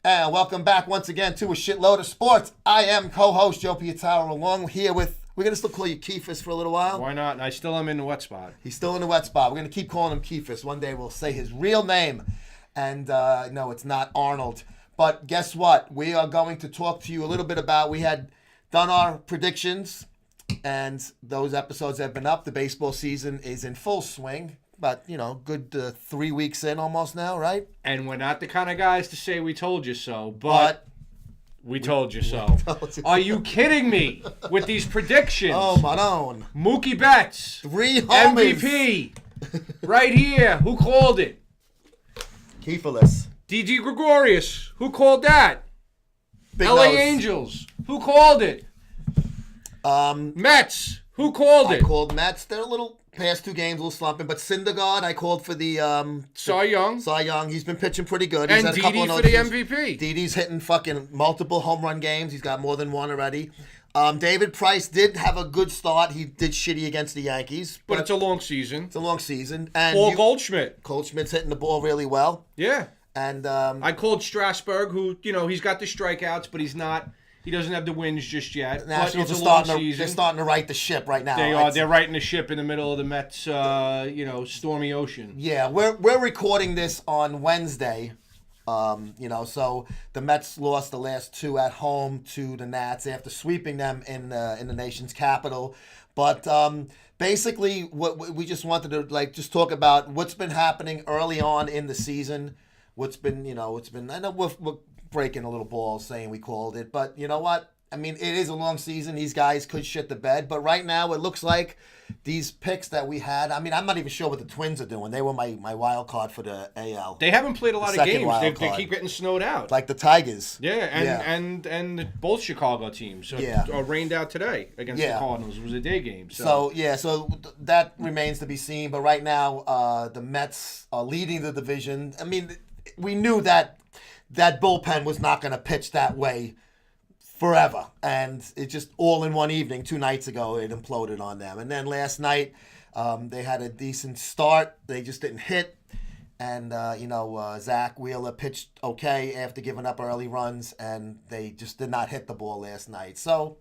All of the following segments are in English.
And welcome back once again to A Shitload of Sports. I am co-host Joe Pietaro, along here with, we're going to still call you Keefus for a little while. Why not? I still am in the wet spot. He's still in the wet spot. We're going to keep calling him Keefus. One day we'll say his real name. And no, it's not Arnold. But guess what? We are going to talk to you a little bit about, we had done our predictions, and those episodes have been up. The baseball season is in full swing. But, good 3 weeks in almost now, right? And we're not the kind of guys to say we told you so, but we told you so. Are you kidding me with these predictions? Oh, my own. Mookie Betts. 3 homers. MVP. Right here. Who called it? Keefeless. D.G. Gregorius. Who called that? Big L.A. nose. Angels. Who called it? Mets. Who called I it? called Mets. They're a little past 2 games, a little slumping. But Syndergaard, I called for the Cy Young. Cy Young. He's been pitching pretty good. He's And had a couple Didi of for the notices. MVP. Didi's hitting fucking multiple home run games. He's got more than one already. David Price did have a good start. He did shitty against the Yankees. But it's a long season. It's a long season. And Paul Goldschmidt. Goldschmidt's hitting the ball really well. Yeah. And I called Strasburg, who, he's got the strikeouts, but he doesn't have the wins just yet. Nationals but it's are a long starting to, season. they're starting to right the ship right now. They are. They're righting the ship in the middle of the Mets, stormy ocean. Yeah, we're recording this on Wednesday. So the Mets lost the last 2 at home to the Nats after sweeping them in the nation's capital. But basically, what we just wanted to just talk about what's been happening early on in the season. What's been, I know we're breaking a little ball saying we called it, but you know what? I mean, it is a long season. These guys could shit the bed, but right now it looks like these picks that we had. I mean, I'm not even sure what the Twins are doing. They were my wild card for the AL. They haven't played a lot of second games. wild They card. keep getting snowed out. Like the Tigers. Yeah, and both Chicago teams are rained out today against the Cardinals. It was a day game. So that remains to be seen. But right now, the Mets are leading the division. I mean, we knew that bullpen was not going to pitch that way forever. And it just all in one evening, 2 nights ago, it imploded on them. And then last night, they had a decent start. They just didn't hit. And, Zach Wheeler pitched okay after giving up early runs, and they just did not hit the ball last night. So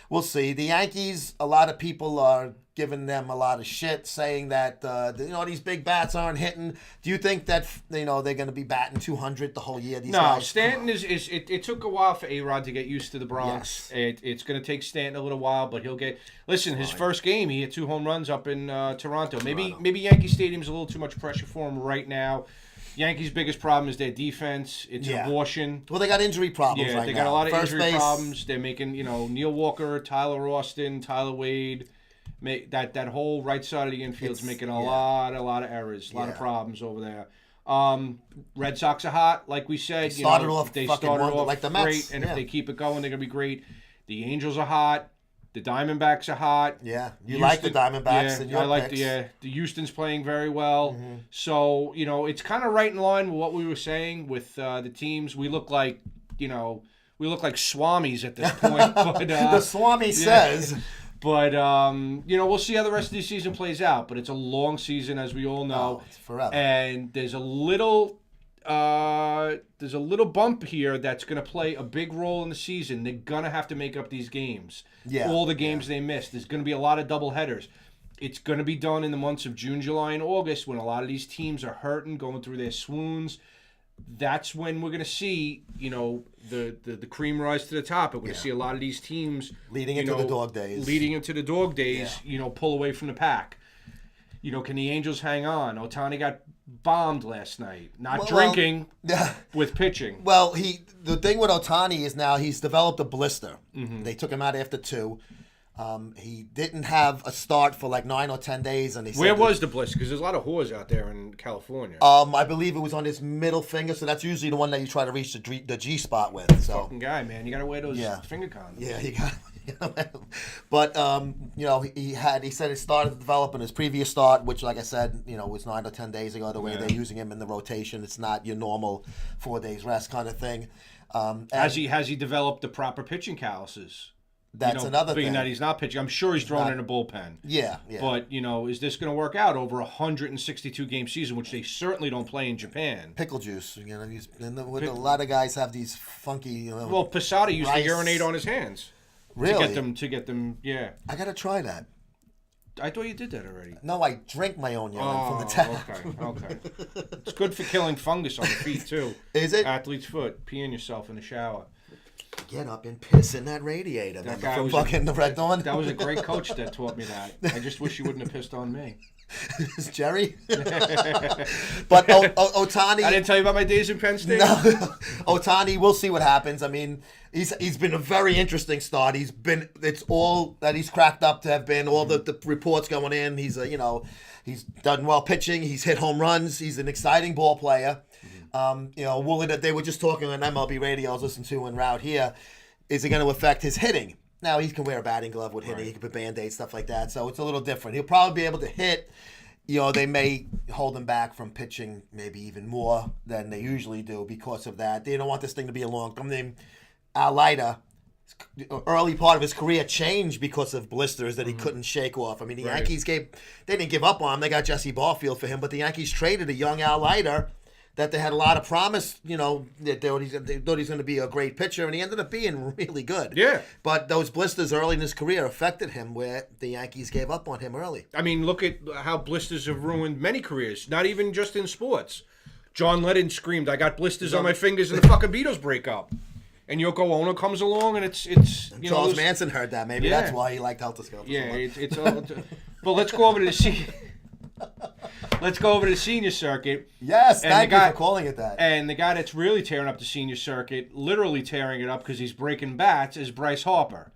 we'll see. The Yankees, a lot of people are giving them a lot of shit, saying that, these big bats aren't hitting. Do you think that, they're going to be batting 200 the whole year? These guys? Stanton it took a while for A-Rod to get used to the Bronx. Yes. It's going to take Stanton a little while, but he'll get... Listen, his first game, he hit 2 home runs up in Toronto. Maybe Yankee Stadium's a little too much pressure for him right now. Yankees' biggest problem is their defense. It's an abortion. Well, they got injury problems right now. Yeah, they got a lot of First injury base. problems. They're making, Neil Walker, Tyler Austin, Tyler Wade... That whole right side of the infield's making a lot of errors, a lot of problems over there. Red Sox are hot, like we said. They started off like the Mets. Great, and if they keep it going, they're gonna be great. The Angels are hot. The Diamondbacks are hot. Yeah, like the Diamondbacks. Yeah, I like the Houston's playing very well. Mm-hmm. So it's kind of right in line with what we were saying with the teams. We look like swamis at this point. But, the Swami says. But, we'll see how the rest of the season plays out. But it's a long season, as we all know. Oh, it's forever. And there's a little bump here that's going to play a big role in the season. They're going to have to make up these games. Yeah. All the games they missed. There's going to be a lot of double headers. It's going to be done in the months of June, July, and August when a lot of these teams are hurting, going through their swoons. That's when we're going to see, the cream rise to the top. We're going to see a lot of these teams leading into the dog days. Pull away from the pack. Can the Angels hang on? Ohtani got bombed last night. Not drinking, with pitching. Well, the thing with Ohtani is now he's developed a blister. Mm-hmm. They took him out after 2. He didn't have a start for like 9 or 10 days, and where was the blister? Because there's a lot of whores out there in California. I believe it was on his middle finger, so that's usually the one that you try to reach the G spot with. So fucking guy, man, you gotta wear those finger condoms. Yeah, you got. But he said he started developing his previous start, which, like I said, was 9 or 10 days ago. The way they're using him in the rotation, it's not your normal 4 days rest kind of thing. Has he developed the proper pitching calluses? That's another being thing. that he's not pitching. I'm sure he's throwing in a bullpen. Yeah. But, is this going to work out over a 162-game season, which they certainly don't play in Japan? Pickle juice. A lot of guys have these funky. Well, Posada used to rice. urinate on his hands. Really? To get them, yeah. I gotta try that. I thought you did that already. No, I drink my own urine from the tap. Okay. It's good for killing fungus on the feet, too. Is it? Athlete's foot. Peeing yourself in the shower. Get up and piss in that radiator. That guy from was fucking the Red Dawn. That was a great coach that taught me that. I just wish you wouldn't have pissed on me. Is Jerry? But Ohtani. I didn't tell you about my days in Penn State. No, Ohtani. We'll see what happens. I mean, he's been a very interesting start. It's all that he's cracked up to have been. All the reports going in. He's he's done well pitching. He's hit home runs. He's an exciting ball player. They were just talking on MLB radio. I was listening to en route here. Is it going to affect his hitting? Now, he can wear a batting glove with hitting. Right. He can put Band-Aids, stuff like that. So it's a little different. He'll probably be able to hit. They may hold him back from pitching maybe even more than they usually do because of that. They don't want this thing to be a long term. Al Leiter, early part of his career changed because of blisters that he couldn't shake off. I mean, the Yankees they didn't give up on him. They got Jesse Barfield for him, but the Yankees traded a young Al Leiter that they had a lot of promise, that they thought he's going to be a great pitcher, and he ended up being really good. Yeah. But those blisters early in his career affected him where the Yankees gave up on him early. I mean, look at how blisters have ruined many careers, not even just in sports. John Lennon screamed, "I got blisters on my fingers," and the fucking Beatles break up. And Yoko Ono comes along, and it's Charles Manson heard that. Maybe that's why he liked Helter Skelter. Yeah, so much. But let's go over to the Let's go over to the senior circuit. Yes, thank you for calling it that. And the guy that's really tearing up the senior circuit, literally tearing it up because he's breaking bats, is Bryce Harper.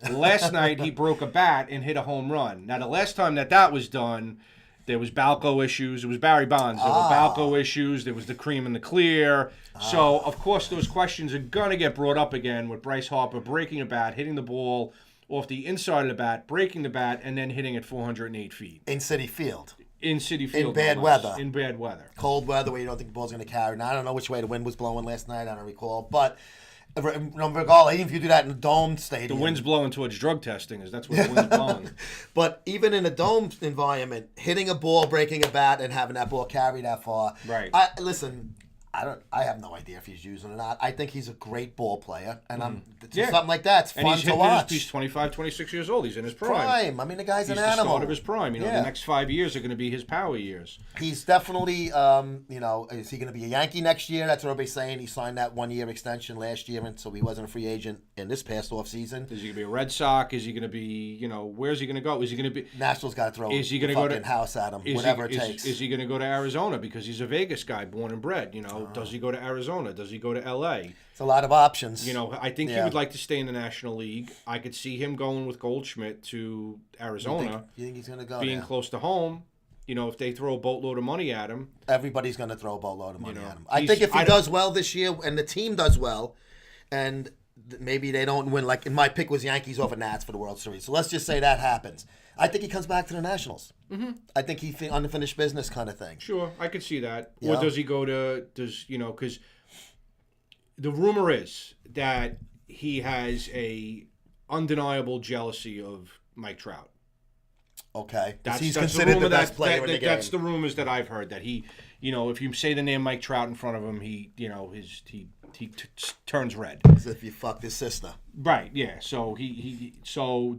Last night, he broke a bat and hit a home run. Now, the last time that was done, there was Balco issues. It was Barry Bonds. There were Balco issues. There was the cream and the clear. So, of course, those questions are going to get brought up again with Bryce Harper breaking a bat, hitting the ball off the inside of the bat, breaking the bat, and then hitting it 408 feet. In Citi Field. In Citi Field. In bad weather. In bad weather. Cold weather where you don't think the ball's going to carry. Now, I don't know which way the wind was blowing last night. I don't recall. But regardless, even if you do that in a dome stadium. The wind's blowing towards drug testing. That's what the wind's blowing. But even in a dome environment, hitting a ball, breaking a bat, and having that ball carry that far. Right. I have no idea if he's using it or not. I think he's a great ball player, and something like that's fun to watch. He's 25, 26 years old. He's in his prime. I mean, the guy's an He's animal. the start of his prime. The next 5 years are going to be his power years. He's definitely, is he going to be a Yankee next year? That's what everybody's saying. He signed that 1-year extension last year, and so he wasn't a free agent in this past offseason. Is he going to be a Red Sox? Is he going to be, where's he going to go? Is he going to be... Nationals got to throw is he going to go to house at him, whatever it takes. Is he going to go to Arizona because he's a Vegas guy, born and bred? Does he go to Arizona? Does he go to L.A.? It's a lot of options. I think he would like to stay in the National League. I could see him going with Goldschmidt to Arizona. You think he's going to go being close to home? If they throw a boatload of money at him. Everybody's going to throw a boatload of money at him. I think if he does well this year and the team does well, and maybe they don't win, like in my pick was Yankees over Nats for the World Series. So let's just say that happens. I think he comes back to the Nationals. Mm-hmm. I think he unfinished business kind of thing. Sure, I could see that. Or does he go to, because the rumor is that he has a undeniable jealousy of Mike Trout. Okay. He's considered the best player in the game. That's the rumors that I've heard, that he, if you say the name Mike Trout in front of him, he turns red. As if you fucked his sister. Right, yeah. So do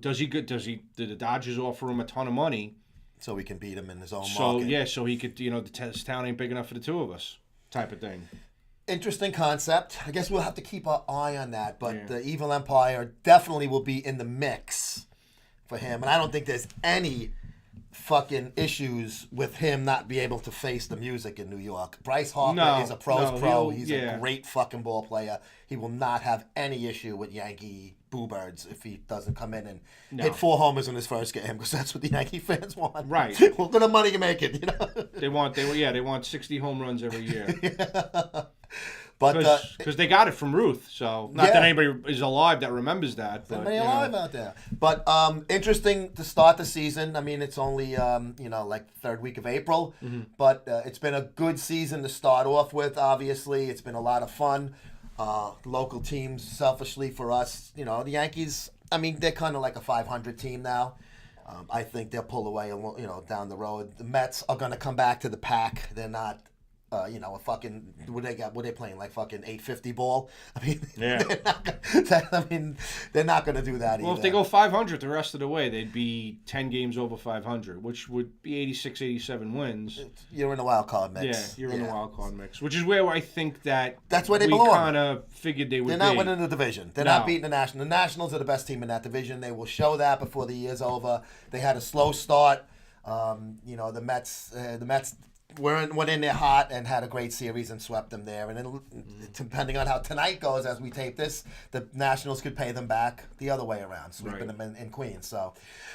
the Dodgers offer him a ton of money? So he can beat him in his own market. So, yeah, so he could, this town ain't big enough for the two of us type of thing. Interesting concept. I guess we'll have to keep our eye on that. But the Evil Empire definitely will be in the mix for him. And I don't think there's any fucking issues with him not be able to face the music in New York. Bryce Harper is a pro. He's a great fucking ball player. He will not have any issue with Yankee boo-birds if he doesn't come in and hit 4 homers in his first game, because that's what the Yankee fans want. Right. What kind of money you make it, They want 60 home runs every year. But because they got it from Ruth, so not that anybody is alive that remembers that. But, anybody alive out there? But interesting to start the season. I mean, it's only like third week of April, but it's been a good season to start off with. Obviously, it's been a lot of fun. Local teams, selfishly for us, the Yankees I mean, they're kind of like a 500 team now. I think they'll pull away, down the road. The Mets are going to come back to the pack. They're not, a fucking what they playing like fucking 850 ball. I mean, Yeah. they're not going to do that Well, either. if they go 500 the rest of the way, they'd be 10 games over 500, which would be 86, 87 wins. You're in the wild card mix. Yeah, you're in the wild card mix, which is where I think That's where they we belong. kind of figured they would They're not be. winning the division. They're No. not beating the Nationals. The Nationals are the best team in that division. They will show that before the year's over. They had a slow start. The Mets went in there hot and had a great series and swept them there. And then, depending on how tonight goes, as we tape this, the Nationals could pay them back the other way around, sweeping Right. them in Queens. So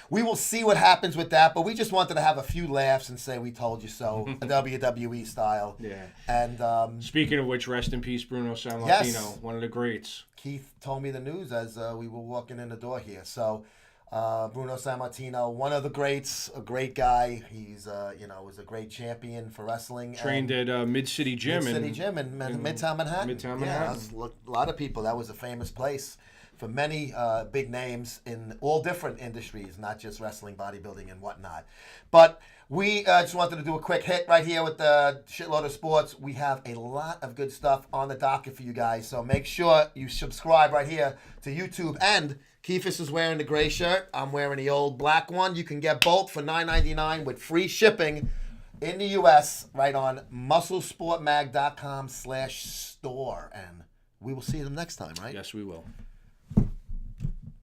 we will see what happens with that. But we just wanted to have a few laughs and say we told you so, WWE style. Yeah. And Speaking of which, rest in peace, Bruno Sammartino, Yes. one of the greats. Keith told me the news as we were walking in the door here. So Bruno Sammartino, one of the greats, a great guy. He's was a great champion for wrestling. Trained at Mid-City Gym. Mid-City Gym in Midtown Manhattan. Midtown Yeah, Manhattan. that's a lot of people. That was a famous place for many big names in all different industries, not just wrestling, bodybuilding, and whatnot. But we just wanted to do a quick hit right here with the Shitload of Sports. We have a lot of good stuff on the docket for you guys, so make sure you subscribe right here to YouTube. And Keefus is wearing the gray shirt. I'm wearing the old black one. You can get both for $9.99 with free shipping in the U.S. right on musclesportmag.com/store. And we will see them next time, right? Yes, we will.